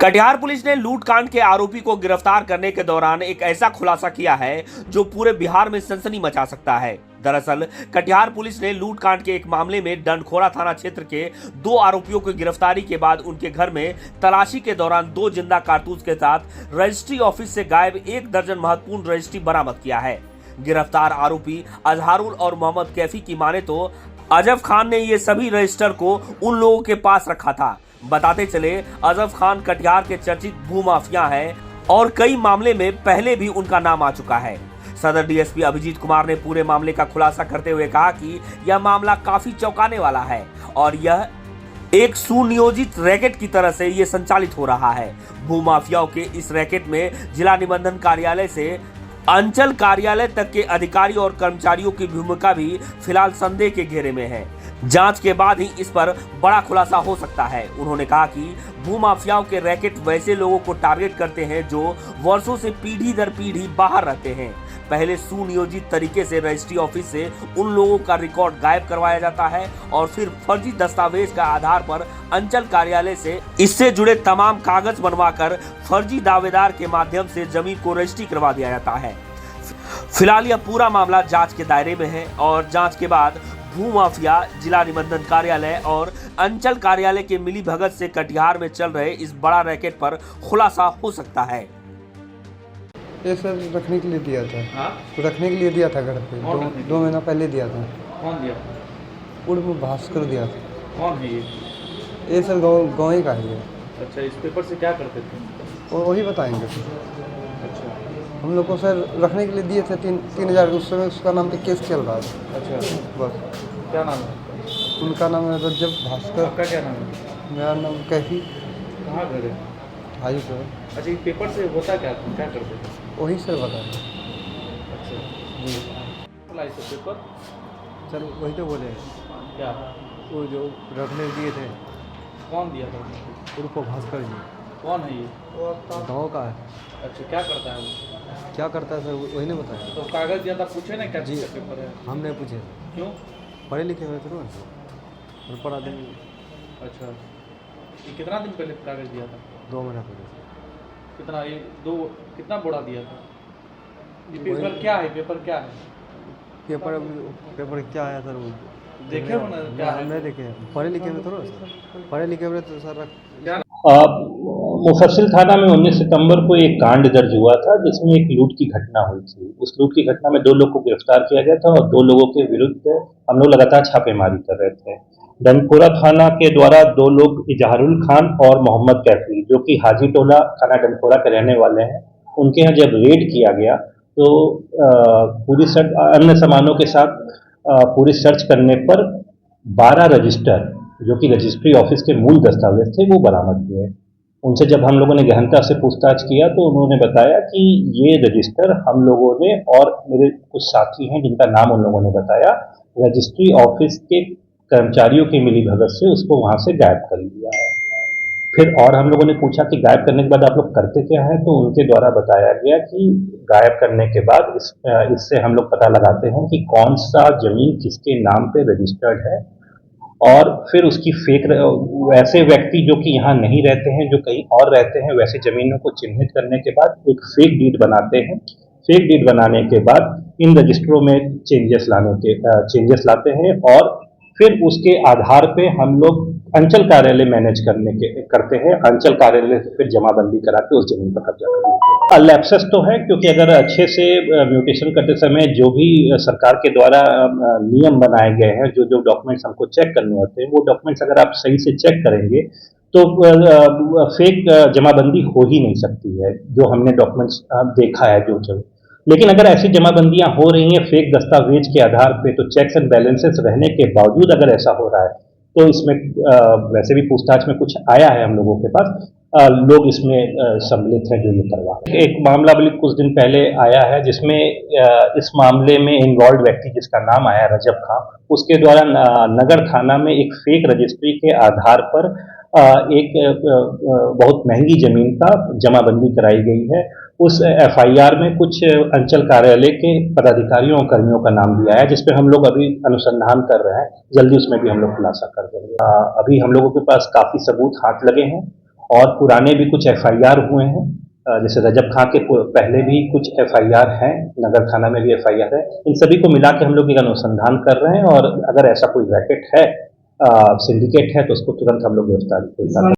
Katihar police ने लूटकांड के आरोपी को गिरफ्तार करने के दौरान एक ऐसा खुलासा किया है जो पूरे बिहार में सनसनी मचा सकता है। दरअसल कटिहार पुलिस ने लूटकांड के एक मामले में डंडखोरा थाना क्षेत्र के 2 आरोपियों की गिरफ्तारी के बाद उनके घर में तलाशी के दौरान 2 जिंदा कारतूस के साथ रजिस्ट्री ऑफिस से गायब 1 दर्जन महत्वपूर्ण रजिस्ट्री बरामद किया है। गिरफ्तार आरोपी अजहारुल और मोहम्मद कैफी की माने तो अजब खान ने ये सभी रजिस्टर को उन लोगों के पास रखा था। बताते चले अजब खान कटिहार के चर्चित भूमाफिया हैं और कई मामले में पहले भी उनका नाम आ चुका है। सदर डीएसपी अभिजीत कुमार ने पूरे मामले का खुलासा करते हुए कहा कि यह मामला काफी चौंकाने वाला है और यह एक सुनियोजित रैकेट की तरह से ये संचालित हो रहा है। भूमाफियाओं के इस रैकेट में जिला निबंधन कार्यालय से अंचल कार्यालय तक के अधिकारी और कर्मचारियों की भूमिका भी फिलहाल संदेह के घेरे में है। जांच के बाद ही इस पर बड़ा खुलासा हो सकता है। उन्होंने कहा कि भूमाफियाओं के रैकेट वैसे लोगों को टारगेट करते हैं जो वर्षों से पीढ़ी दर पीढ़ी बाहर रहते हैं। पहले सुनियोजित तरीके से रजिस्ट्री ऑफिस से उन लोगों का रिकॉर्ड गायब करवाया जाता है और फिर फर्जी दस्तावेज का आधार पर अंचल कार्यालय से इससे जुड़े तमाम कागज बनवाकर फर्जी दावेदार के माध्यम से जमीन को रजिस्ट्री करवा दिया जाता है। फिलहाल यह पूरा मामला जांच के दायरे में है और जांच के बाद भूमाफिया, जिला निबंधन कार्यालय और अंचल कार्यालय के मिली भगत से कटिहार में चल रहे इस बड़ा रैकेट पर खुलासा हो सकता है। ये सर रखने के लिए दिया था। हाँ? तो रखने के लिए दिया था घर पे। 2 महीना पहले दिया था। कौन दिया? उर्फ भास्कर दिया था। कौन है ये सर गाँव ही का है ये। अच्छा, इस पेपर से क्या करते थे? वो वही बताएंगे फिर। अच्छा हम लोग को सर रखने के लिए दिए थे 3,000। उस समय उसका नाम पे केस चल रहा था। अच्छा, बस। क्या नाम है? उनका नाम है रजब भास्कर। आपका क्या नाम है? मेरा नाम कैफी। कहाँ घर है? हाजीपुर। अच्छा, ये पेपर से होता क्या करते थे? वही सर बताया। अच्छा जी लाई से पेपर सर वही तो बोले। क्या? वो जो रखने दिए थे कौन दिया था? उर्फ भास्कर जी। कौन है ये? गाँव का है। अच्छा, क्या करता है वो? क्या करता है सर वही नहीं बताया। तो कागज दिया था, पूछे ना क्या जी। चीज़ का पेपर है? हमने पूछे क्यों? पढ़े लिखे हुए थे ना पढ़ा देंगे। अच्छा, ये कितना दिन पहले कागज दिया था? 2 महीना पहले। कितना ये कितना बोरा दिया था? ये पेपर क्या है? पेपर क्या है? पेपर क्या आया सर वो देखे हो ना क्या है? हमने देखे। पढ़े लिखे में थोड़ा पढ़े लिखे हुए तो सर मुफस्सिल थाना में 19 सितंबर को एक कांड दर्ज हुआ था जिसमें एक लूट की घटना हुई थी। उस लूट की घटना में 2 लोग को गिरफ्तार किया गया था और 2 लोगों के विरुद्ध हम लोग लगातार छापेमारी कर रहे थे। डंडखोरा थाना के द्वारा 2 लोग इजहारुल खान और मोहम्मद कैफी, जो कि हाजी टोला थाना डंडखोरा के रहने वाले हैं, उनके यहाँ जब रेड किया गया तो पूरी अन्य सामानों के साथ पूरी सर्च करने पर 12 रजिस्टर, जो कि रजिस्ट्री ऑफिस के मूल दस्तावेज थे, वो बरामद हुए। उनसे जब हम लोगों ने गहनता से पूछताछ किया तो उन्होंने बताया कि ये रजिस्टर हम लोगों ने और मेरे कुछ साथी हैं जिनका नाम उन लोगों ने बताया, रजिस्ट्री ऑफिस के कर्मचारियों की मिलीभगत से उसको वहां से गायब कर लिया है। फिर और हम लोगों ने पूछा कि गायब करने के बाद आप लोग करते क्या हैं, तो उनके द्वारा बताया गया कि गायब करने के बाद इससे हम लोग पता लगाते हैं कि कौन सा जमीन किसके नाम पे रजिस्टर्ड है और फिर उसकी वैसे व्यक्ति जो कि यहाँ नहीं रहते हैं, जो कहीं और रहते हैं, वैसे जमीनों को चिन्हित करने के बाद एक फेक डीड बनाते हैं। फेक डीड बनाने के बाद इन रजिस्टरों में चेंजेस लाते हैं और फिर उसके आधार पे हम लोग अंचल कार्यालय मैनेज करते हैं। अंचल कार्यालय से फिर जमाबंदी करा के उस जमीन पर कब्जा कर लेते हैं। लैप्सेस तो है, क्योंकि अगर अच्छे से म्यूटेशन करते समय जो भी सरकार के द्वारा नियम बनाए गए हैं, जो डॉक्यूमेंट्स हमको चेक करने होते हैं, वो डॉक्यूमेंट्स अगर आप सही से चेक करेंगे तो फेक जमाबंदी हो ही नहीं सकती है, जो हमने डॉक्यूमेंट्स देखा है जो। लेकिन अगर ऐसी जमाबंदियां हो रही हैं फेक दस्तावेज के आधार पे, तो चेक्स एंड बैलेंसेस रहने के बावजूद अगर ऐसा हो रहा है तो इसमें वैसे भी पूछताछ में कुछ आया है हम लोगों के पास, लोग इसमें सम्मिलित हैं जो ये करवा। एक मामला बल्कि कुछ दिन पहले आया है जिसमें इस मामले में इन्वॉल्व व्यक्ति जिसका नाम आया रजब खान, उसके द्वारा नगर थाना में एक फेक रजिस्ट्री के आधार पर एक बहुत महंगी जमीन का जमाबंदी कराई गई है। उस एफआईआर में कुछ अंचल कार्यालय के पदाधिकारियों और कर्मियों का नाम दिया है, जिसपे हम लोग अभी अनुसंधान कर रहे हैं। जल्दी उसमें भी हम लोग खुलासा कर देंगे। अभी हम लोगों के पास काफी सबूत हाथ लगे हैं और पुराने भी कुछ FIR हुए हैं। जैसे रजब खां के पहले भी कुछ FIR हैं, नगर थाना में भी FIR है। इन सभी को मिला के हम लोग एक अनुसंधान कर रहे हैं और अगर ऐसा कोई रैकेट है, सिंडिकेट है, तो उसको तुरंत हम लोग गिरफ्तार